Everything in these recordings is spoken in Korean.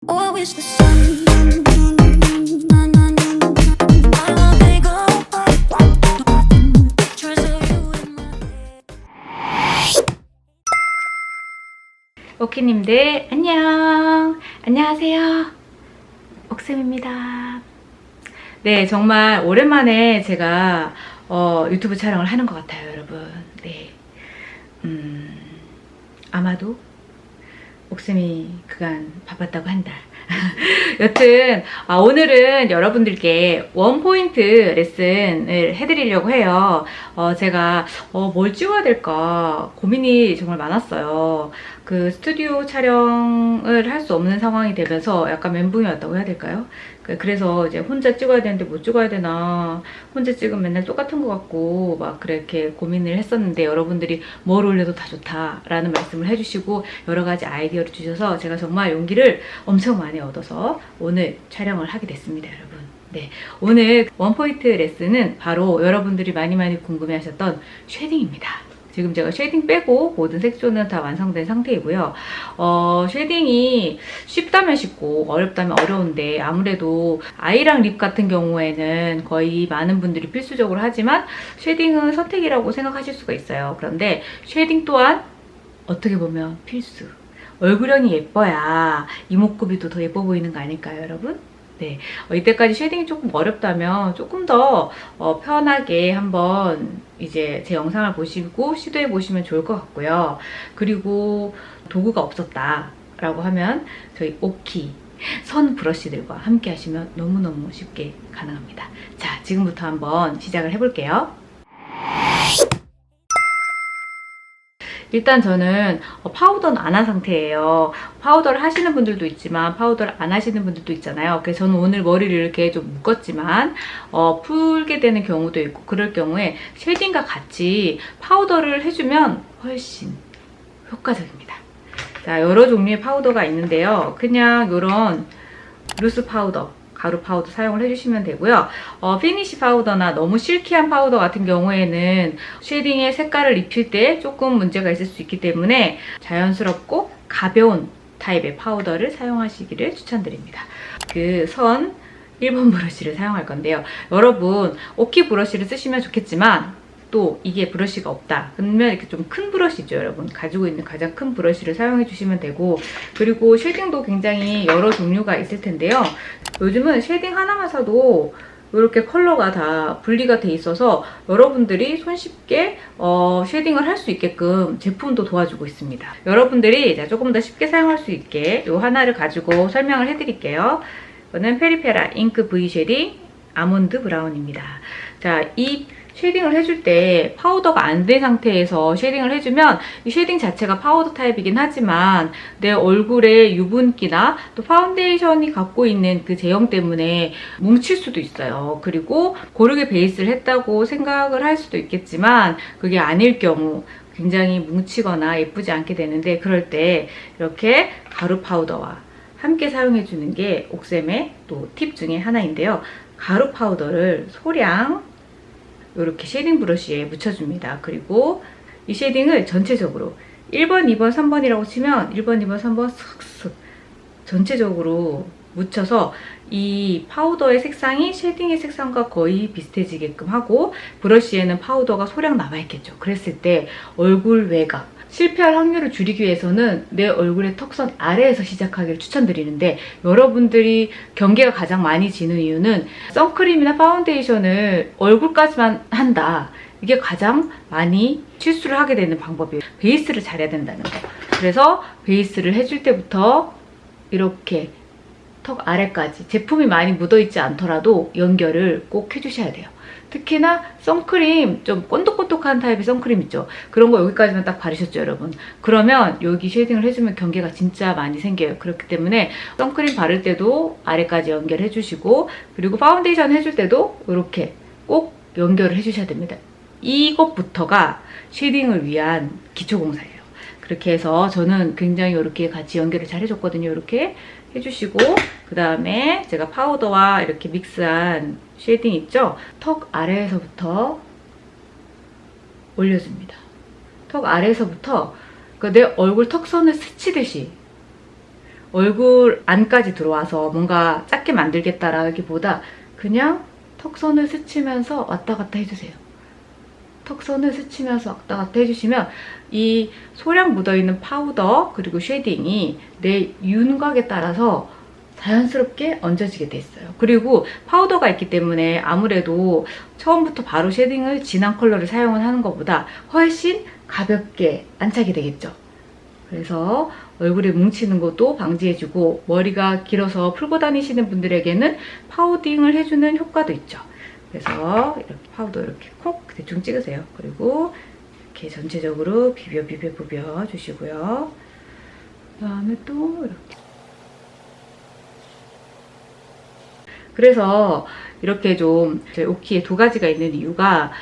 Oh, I wish the sun. I go. Pictures of you in my head. 오키님들 안녕. 안녕하세요. 옥쌤입니다. 네, 정말 오랜만에 제가 유튜브 촬영을 하는 것 같아요, 여러분. 네, 아마도 옥쌤이 그간 바빴다고 한다. 여튼 오늘은 여러분들께 원포인트 레슨을 해드리려고 해요. 제가 뭘 찍어야 될까 고민이 정말 많았어요. 그 스튜디오 촬영을 할 수 없는 상황이 되면서 약간 멘붕이 왔다고 해야 될까요? 그래서 이제 혼자 찍어야 되는데 뭐 찍어야 되나, 혼자 찍으면 맨날 똑같은 것 같고 막 그렇게 고민을 했었는데, 여러분들이 뭘 올려도 다 좋다라는 말씀을 해주시고 여러 가지 아이디어를 주셔서 제가 정말 용기를 엄청 많이 얻어서 오늘 촬영을 하게 됐습니다, 여러분. 네, 오늘 원포인트 레슨은 바로 여러분들이 많이 궁금해하셨던 쉐딩입니다. 지금 제가 쉐딩 빼고 모든 색조는 다 완성된 상태이고요. 쉐딩이 쉽다면 쉽고 어렵다면 어려운데, 아무래도 아이랑 립 같은 경우에는 거의 많은 분들이 필수적으로 하지만 쉐딩은 선택이라고 생각하실 수가 있어요. 그런데 쉐딩 또한 어떻게 보면 필수. 얼굴형이 예뻐야 이목구비도 더 예뻐 보이는 거 아닐까요, 여러분? 네, 이때까지 쉐딩이 조금 어렵다면 조금 더 편하게 한번 이제 제 영상을 보시고 시도해 보시면 좋을 것 같고요. 그리고 도구가 없었다라고 하면 저희 오키 선 브러쉬들과 함께 하시면 너무너무 쉽게 가능합니다. 자, 지금부터 한번 시작을 해볼게요. 일단 저는 파우더는 안 한 상태예요. 파우더를 하시는 분들도 있지만 파우더를 안 하시는 분들도 있잖아요. 그래서 저는 오늘 머리를 이렇게 좀 묶었지만 풀게 되는 경우도 있고, 그럴 경우에 쉐딩과 같이 파우더를 해주면 훨씬 효과적입니다. 자, 여러 종류의 파우더가 있는데요. 그냥 이런 루스 파우더, 가루 파우더 사용을 해주시면 되고요. 피니쉬 파우더나 너무 실키한 파우더 같은 경우에는 쉐딩의 색깔을 입힐 때 조금 문제가 있을 수 있기 때문에 자연스럽고 가벼운 타입의 파우더를 사용하시기를 추천드립니다. 그 선 1번 브러쉬를 사용할 건데요. 여러분, 오키 브러쉬를 쓰시면 좋겠지만 또 이게 브러쉬가 없다 그러면 이렇게 좀 큰 브러쉬죠, 여러분. 가지고 있는 가장 큰 브러쉬를 사용해 주시면 되고, 그리고 쉐딩도 굉장히 여러 종류가 있을 텐데요. 요즘은 쉐딩 하나만 사도 이렇게 컬러가 다 분리가 돼 있어서 여러분들이 손쉽게 쉐딩을 할 수 있게끔 제품도 도와주고 있습니다. 여러분들이 조금 더 쉽게 사용할 수 있게 이 하나를 가지고 설명을 해드릴게요. 이거는 페리페라 잉크 V 쉐딩 아몬드 브라운입니다. 자, 이 쉐딩을 해줄 때 파우더가 안 된 상태에서 쉐딩을 해주면 이 쉐딩 자체가 파우더 타입이긴 하지만 내 얼굴에 유분기나 또 파운데이션이 갖고 있는 그 제형 때문에 뭉칠 수도 있어요. 그리고 고르게 베이스를 했다고 생각을 할 수도 있겠지만 그게 아닐 경우 굉장히 뭉치거나 예쁘지 않게 되는데, 그럴 때 이렇게 가루 파우더와 함께 사용해주는 게 옥쌤의 또 팁 중에 하나인데요. 가루 파우더를 소량 이렇게 쉐딩 브러쉬에 묻혀줍니다. 그리고 이 쉐딩을 전체적으로 1번, 2번, 3번이라고 치면 1번, 2번, 3번 슥슥 전체적으로 묻혀서 이 파우더의 색상이 쉐딩의 색상과 거의 비슷해지게끔 하고, 브러쉬에는 파우더가 소량 남아있겠죠. 그랬을 때 얼굴 외곽, 실패할 확률을 줄이기 위해서는 내 얼굴의 턱선 아래에서 시작하기를 추천드리는데, 여러분들이 경계가 가장 많이 지는 이유는 선크림이나 파운데이션을 얼굴까지만 한다. 이게 가장 많이 실수를 하게 되는 방법이에요. 베이스를 잘해야 된다는 거. 그래서 베이스를 해줄 때부터 이렇게 턱 아래까지 제품이 많이 묻어있지 않더라도 연결을 꼭 해주셔야 돼요. 특히나 선크림, 좀 꼰독꼰독한 타입의 선크림 있죠. 그런 거 여기까지만 딱 바르셨죠, 여러분. 그러면 여기 쉐딩을 해주면 경계가 진짜 많이 생겨요. 그렇기 때문에 선크림 바를 때도 아래까지 연결해 주시고, 그리고 파운데이션 해줄 때도 이렇게 꼭 연결을 해주셔야 됩니다. 이것부터가 쉐딩을 위한 기초공사예요. 그렇게 해서 저는 굉장히 이렇게 같이 연결을 잘 해줬거든요. 이렇게 해주시고, 그 다음에 제가 파우더와 이렇게 믹스한 쉐딩 있죠? 턱 아래에서부터 올려줍니다. 턱 아래에서부터 내 얼굴 턱선을 스치듯이 얼굴 안까지 들어와서 뭔가 작게 만들겠다라기보다 그냥 턱선을 스치면서 왔다 갔다 해주세요. 턱선을 스치면서 왔다 갔다 해주시면 이 소량 묻어있는 파우더 그리고 쉐딩이 내 윤곽에 따라서 자연스럽게 얹어지게 돼 있어요. 그리고 파우더가 있기 때문에 아무래도 처음부터 바로 쉐딩을 진한 컬러를 사용을 하는 것보다 훨씬 가볍게 안착이 되겠죠. 그래서 얼굴에 뭉치는 것도 방지해주고 머리가 길어서 풀고 다니시는 분들에게는 파우딩을 해주는 효과도 있죠. 그래서 이렇게 파우더 이렇게 콕 대충 찍으세요. 그리고 이렇게 전체적으로 비벼 주시고요. 그다음에 또 이렇게. 그래서 이렇게 좀 저희 오키에 두 가지가 있는 이유가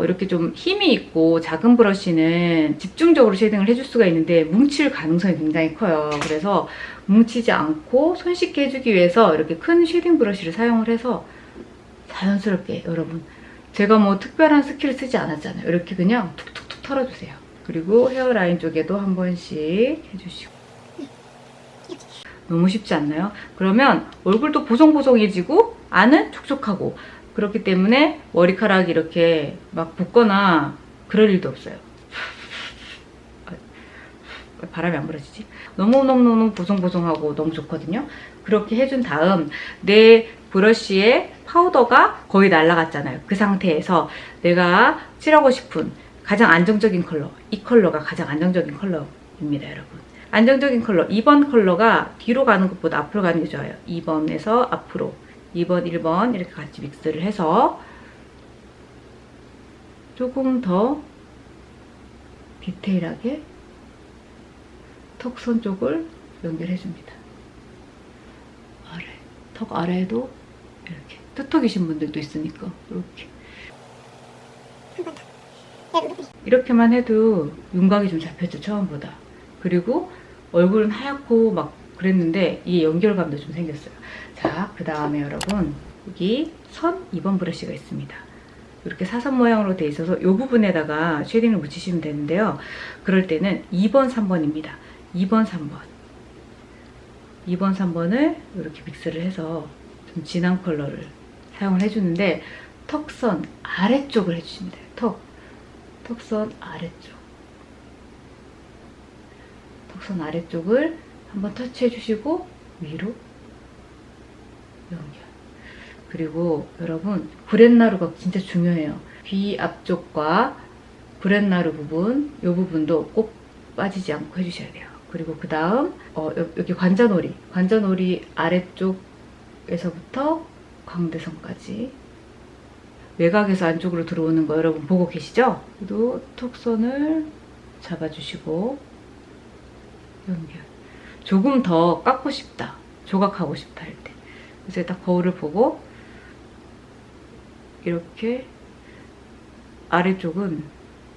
이렇게 좀 힘이 있고 작은 브러쉬는 집중적으로 쉐딩을 해줄 수가 있는데 뭉칠 가능성이 굉장히 커요. 그래서 뭉치지 않고 손쉽게 해주기 위해서 이렇게 큰 쉐딩 브러쉬를 사용을 해서 자연스럽게 여러분 제가 뭐 특별한 스킬을 쓰지 않았잖아요. 이렇게 그냥 툭툭툭 털어주세요. 그리고 헤어라인 쪽에도 한 번씩 해주시고 너무 쉽지 않나요? 그러면 얼굴도 보송보송해지고 안은 촉촉하고 그렇기 때문에 머리카락이 이렇게 막 붓거나 그럴 일도 없어요. 바람이 안 불어지지? 너무너무 보송보송하고 너무 좋거든요. 그렇게 해준 다음 내 브러쉬에 파우더가 거의 날아갔잖아요. 그 상태에서 내가 칠하고 싶은 가장 안정적인 컬러, 이 컬러가 가장 안정적인 컬러입니다, 여러분. 안정적인 컬러, 2번 컬러가 뒤로 가는 것보다 앞으로 가는 게 좋아요. 2번에서 앞으로 2번, 1번 이렇게 같이 믹스를 해서 조금 더 디테일하게 턱선 쪽을 연결해줍니다. 아래, 턱 아래에도 이렇게 뚜벅이신 분들도 있으니까 이렇게 이렇게만 해도 윤곽이 좀 잡혔죠, 처음보다. 그리고 얼굴은 하얗고 막 그랬는데 이 연결감도 좀 생겼어요. 자, 그 다음에 여러분 여기 선 2번 브러쉬가 있습니다. 이렇게 사선 모양으로 돼 있어서 이 부분에다가 쉐딩을 묻히시면 되는데요. 그럴 때는 2번, 3번입니다. 2번, 3번. 2번, 3번을 이렇게 믹스를 해서 좀 진한 컬러를 사용을 해주는데 턱선 아래쪽을 해주시면 돼요. 턱선 아래쪽. 턱선 아래쪽을 한번 터치해주시고 위로 연결. 그리고 여러분 브렛나루가 진짜 중요해요. 귀 앞쪽과 브렛나루 부분, 이 부분도 꼭 빠지지 않고 해주셔야 돼요. 그리고 그 다음 여기 관자놀이 아래쪽에서부터 광대선까지 외곽에서 안쪽으로 들어오는 거 여러분 보고 계시죠? 그리고 턱선을 잡아주시고 연결. 조금 더 깎고 싶다, 조각하고 싶다 할 때. 그래서 딱 거울을 보고 이렇게 아래쪽은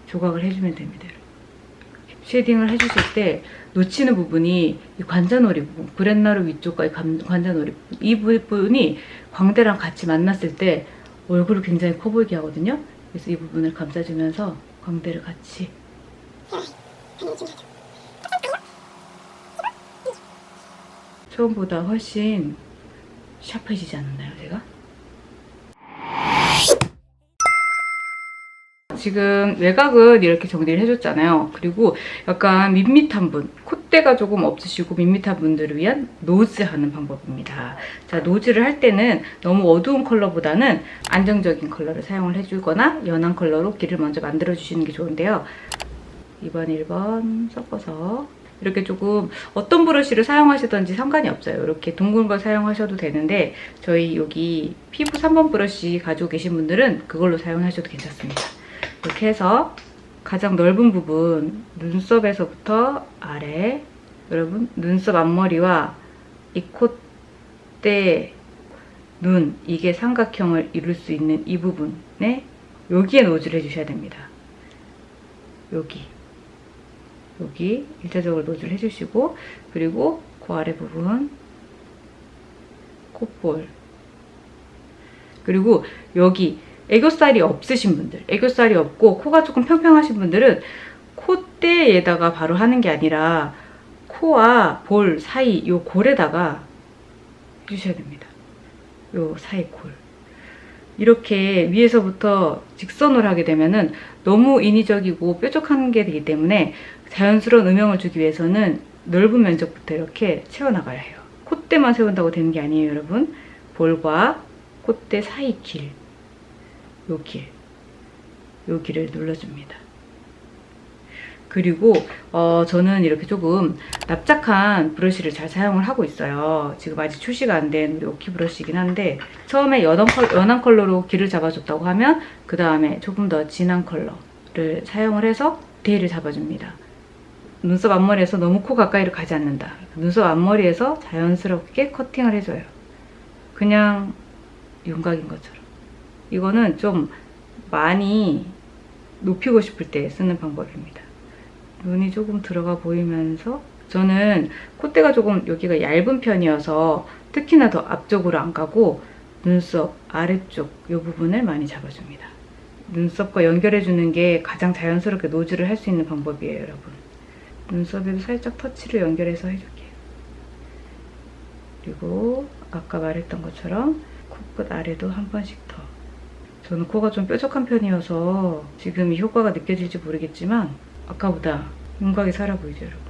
조각을 해주면 됩니다. 쉐딩을 해주실 때 놓치는 부분이 이 관자놀이 부분, 브렛나루 위쪽과 이 관자놀이 부분, 이 부분이 광대랑 같이 만났을 때 얼굴을 굉장히 커 보이게 하거든요. 그래서 이 부분을 감싸주면서 광대를 같이 처음보다 훨씬 샤프해지지 않았나요, 제가? 지금 외곽은 이렇게 정리를 해줬잖아요. 그리고 약간 밋밋한 분, 콧대가 조금 없으시고 밋밋한 분들을 위한 노즈 하는 방법입니다. 자, 노즈를 할 때는 너무 어두운 컬러보다는 안정적인 컬러를 사용을 해주거나 연한 컬러로 길을 먼저 만들어주시는 게 좋은데요. 2번, 1번 섞어서 이렇게 조금 어떤 브러쉬를 사용하시든지 상관이 없어요. 이렇게 둥근 걸 사용하셔도 되는데 저희 여기 피부 3번 브러쉬 가지고 계신 분들은 그걸로 사용하셔도 괜찮습니다. 이렇게 해서 가장 넓은 부분 눈썹에서부터 아래, 여러분 눈썹 앞머리와 이 콧대, 눈, 이게 삼각형을 이룰 수 있는 이 부분에 여기에 노즐을 해주셔야 됩니다. 여기 1차적으로 노즐 해주시고, 그리고 그 아래 부분 콧볼, 그리고 여기 애교살이 없으신 분들, 애교살이 없고 코가 조금 평평하신 분들은 콧대에다가 바로 하는 게 아니라 코와 볼 사이 요 골에다가 해주셔야 됩니다. 요 사이 골. 이렇게 위에서부터 직선으로 하게 되면은 너무 인위적이고 뾰족한 게 되기 때문에 자연스러운 음영을 주기 위해서는 넓은 면적부터 이렇게 채워나가야 해요. 콧대만 세운다고 되는 게 아니에요, 여러분. 볼과 콧대 사이 길, 요 길을 눌러줍니다. 그리고 저는 이렇게 조금 납작한 브러쉬를 잘 사용을 하고 있어요. 지금 아직 출시가 안 된 오키 브러쉬이긴 한데 처음에 연한 컬러로 길을 잡아줬다고 하면 그 다음에 조금 더 진한 컬러를 사용을 해서 디테일을 잡아줍니다. 눈썹 앞머리에서 너무 코 가까이를 가지 않는다. 눈썹 앞머리에서 자연스럽게 커팅을 해줘요. 그냥 윤곽인 것처럼. 이거는 좀 많이 높이고 싶을 때 쓰는 방법입니다. 눈이 조금 들어가 보이면서 저는 콧대가 조금 여기가 얇은 편이어서 특히나 더 앞쪽으로 안 가고 눈썹 아래쪽 이 부분을 많이 잡아줍니다. 눈썹과 연결해주는 게 가장 자연스럽게 노즐을 할 수 있는 방법이에요, 여러분. 눈썹에도 살짝 터치를 연결해서 해줄게요. 그리고 아까 말했던 것처럼 코끝 아래도 한 번씩 더. 저는 코가 좀 뾰족한 편이어서 지금 이 효과가 느껴질지 모르겠지만 아까보다 윤곽이 살아 보이죠, 여러분.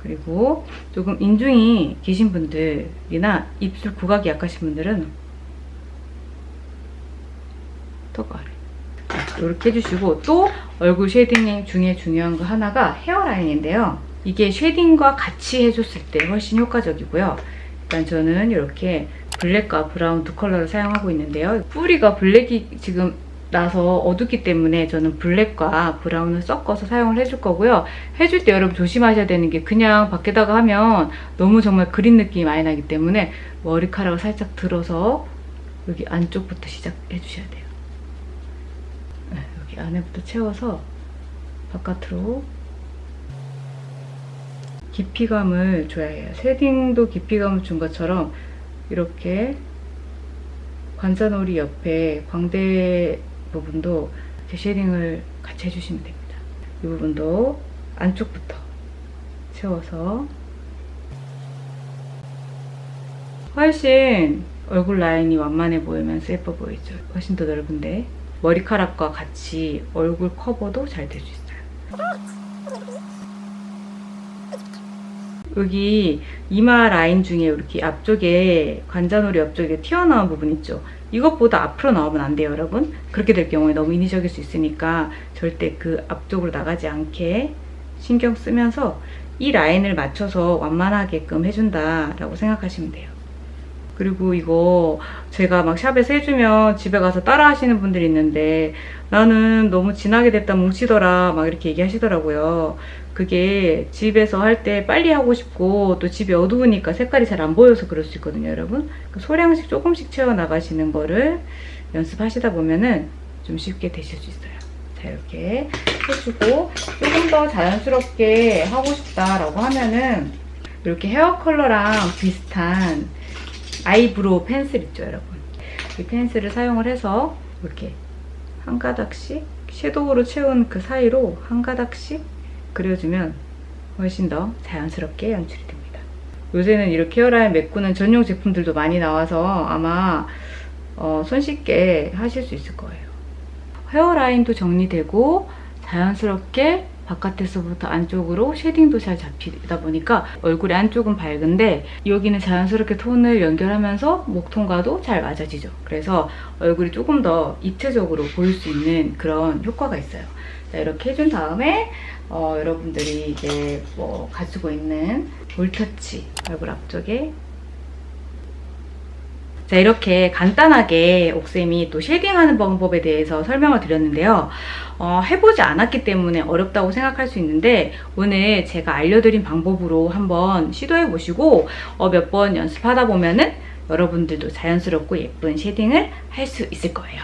그리고 조금 인중이 기신 분들이나 입술 구각이 약하신 분들은 턱 아래 이렇게 해주시고, 또 얼굴 쉐딩 중에 중요한 거 하나가 헤어라인인데요. 이게 쉐딩과 같이 해줬을 때 훨씬 효과적이고요. 일단 저는 이렇게 블랙과 브라운 두 컬러를 사용하고 있는데요. 뿌리가 블랙이 지금 나서 어둡기 때문에 저는 블랙과 브라운을 섞어서 사용을 해줄 거고요. 해줄 때 여러분 조심하셔야 되는 게 그냥 밖에다가 하면 너무 정말 그린 느낌이 많이 나기 때문에 머리카락을 살짝 들어서 여기 안쪽부터 시작해 주셔야 돼요. 네, 여기 안에부터 채워서 바깥으로 깊이감을 줘야 해요. 쉐딩도 깊이감을 준 것처럼 이렇게 관자놀이 옆에 광대 부분도 이렇게 쉐딩을 같이 해주시면 됩니다. 이 부분도 안쪽부터 채워서 훨씬 얼굴 라인이 완만해 보이면서 예뻐 보이죠. 훨씬 더 넓은데 머리카락과 같이 얼굴 커버도 잘 될 수 있어요. 여기 이마 라인 중에 이렇게 앞쪽에 관자놀이 옆쪽에 튀어나온 부분 있죠. 이것보다 앞으로 나오면 안 돼요, 여러분. 그렇게 될 경우에 너무 인위적일 수 있으니까 절대 그 앞쪽으로 나가지 않게 신경 쓰면서 이 라인을 맞춰서 완만하게끔 해준다라고 생각하시면 돼요. 그리고 이거 제가 막 샵에서 해주면 집에 가서 따라 하시는 분들이 있는데 나는 너무 진하게 됐다 뭉치더라 막 이렇게 얘기하시더라고요. 그게 집에서 할 때 빨리 하고 싶고 또 집이 어두우니까 색깔이 잘 안 보여서 그럴 수 있거든요, 여러분. 소량씩 조금씩 채워 나가시는 거를 연습하시다 보면은 좀 쉽게 되실 수 있어요. 자, 이렇게 해주고 조금 더 자연스럽게 하고 싶다라고 하면은 이렇게 헤어 컬러랑 비슷한 아이브로우 펜슬 있죠, 여러분. 이 펜슬을 사용을 해서 이렇게 한 가닥씩 섀도우로 채운 그 사이로 한 가닥씩 그려주면 훨씬 더 자연스럽게 연출이 됩니다. 요새는 이렇게 헤어라인 메꾸는 전용 제품들도 많이 나와서 아마 손쉽게 하실 수 있을 거예요. 헤어라인도 정리되고 자연스럽게 바깥에서부터 안쪽으로 쉐딩도 잘 잡히다 보니까 얼굴의 안쪽은 밝은데 여기는 자연스럽게 톤을 연결하면서 목톤과도 잘 맞아지죠. 그래서 얼굴이 조금 더 입체적으로 보일 수 있는 그런 효과가 있어요. 자, 이렇게 해준 다음에 여러분들이 이제 뭐 가지고 있는 볼터치 얼굴 앞쪽에 자, 이렇게 간단하게 옥쌤이 또 쉐딩하는 방법에 대해서 설명을 드렸는데요. 해보지 않았기 때문에 어렵다고 생각할 수 있는데 오늘 제가 알려드린 방법으로 한번 시도해보시고 몇 번 연습하다 보면은 여러분들도 자연스럽고 예쁜 쉐딩을 할 수 있을 거예요.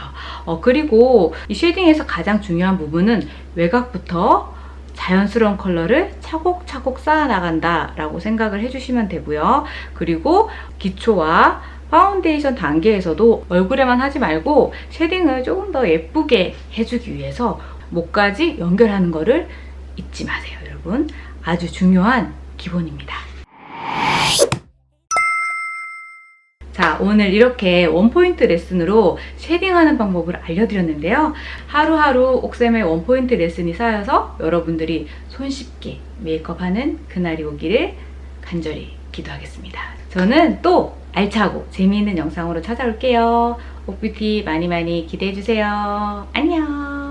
그리고 이 쉐딩에서 가장 중요한 부분은 외곽부터 자연스러운 컬러를 차곡차곡 쌓아나간다 라고 생각을 해주시면 되고요. 그리고 기초와 파운데이션 단계에서도 얼굴에만 하지 말고 쉐딩을 조금 더 예쁘게 해주기 위해서 목까지 연결하는 거를 잊지 마세요, 여러분. 아주 중요한 기본입니다. 자, 오늘 이렇게 원포인트 레슨으로 쉐딩하는 방법을 알려드렸는데요. 하루하루 옥쌤의 원포인트 레슨이 쌓여서 여러분들이 손쉽게 메이크업하는 그날이 오기를 간절히 기도하겠습니다. 저는 또 알차고 재미있는 영상으로 찾아올게요. 옥뷰티 많이 많이 기대해주세요. 안녕!